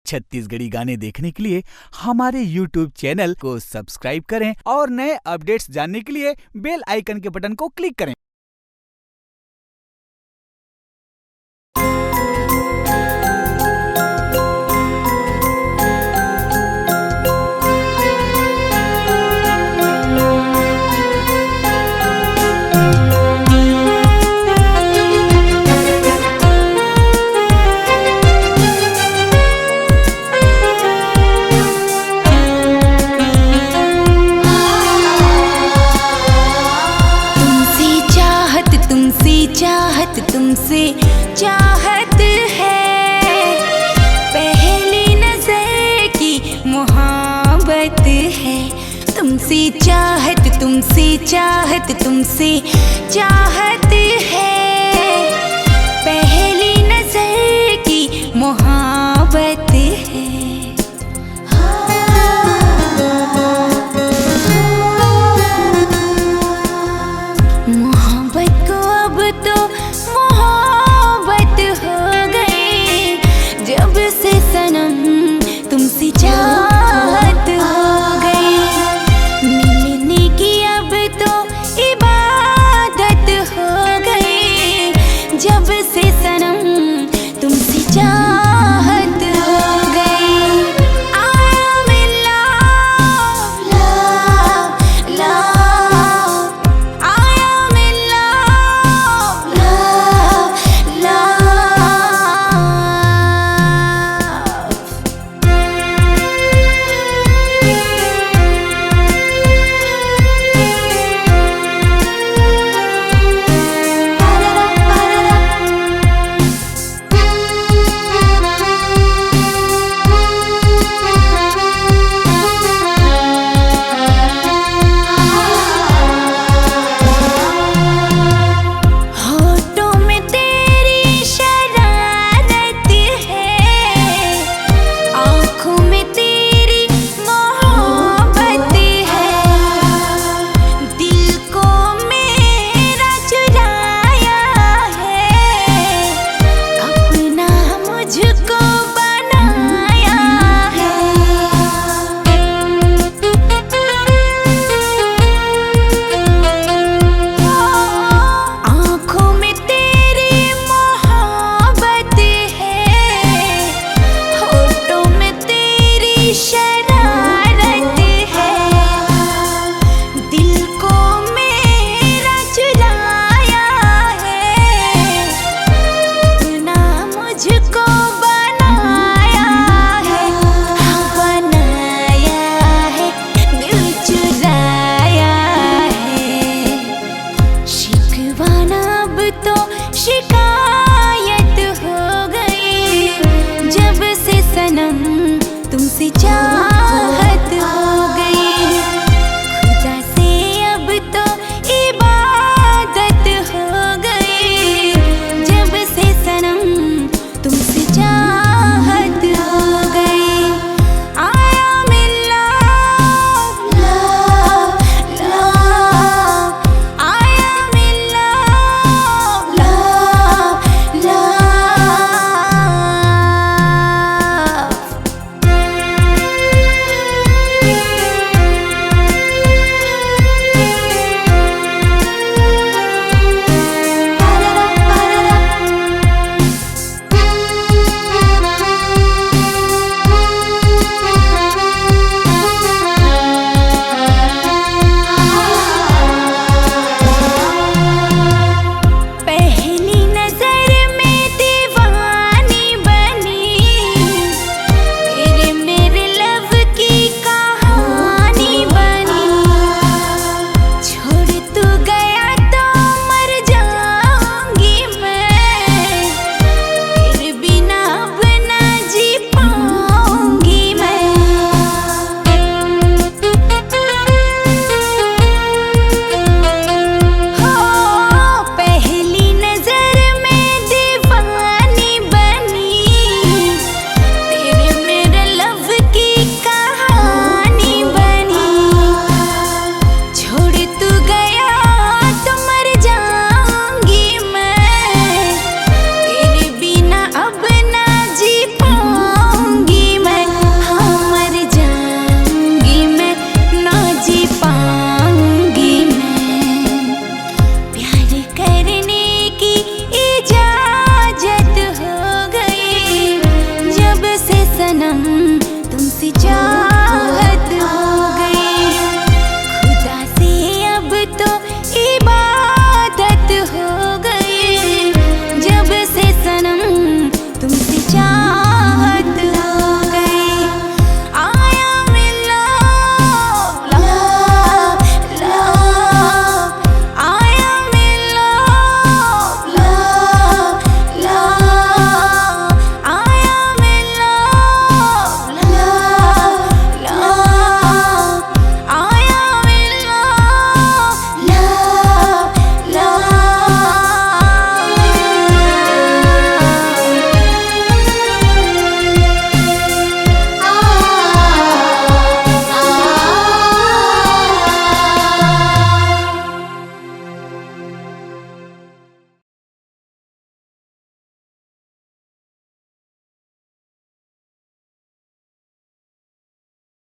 छत्तीसगढ़ी गाने देखने के लिए हमारे YouTube चैनल को सब्सक्राइब करें और नए अपडेट्स जानने के लिए बेल आइकन के बटन को क्लिक करें। तुमसे चाहत है, पहली नजर की मोहब्बत है। तुमसे चाहत है, पहली नजर की मोहब्बत है। मोहब्बत को अब तो मोहब्बत हो गई, जब से सनम तुमसे चाहत हो गई। मिलने की अब तो इबादत हो गई, जब से सनम तुमसे चाहत हो गई। I am in love, love, love। I am in love, love, love। होठों में तेरी शरारत है, आँखों में तेरी मोहब्बत है। दिल को मेरा चुराया है, अपना मुझको बनाया है। आँखों में तेरी मोहब्बत है, होठों में तेरी शरारत है। दिल को मेरा चुराया है, अपना मुझको बनाया है। हाँ, बनाया है, दिल चुराया है। शिकवाना अब तो शिकायत हो गई, जब से सनम तुमसे चाहत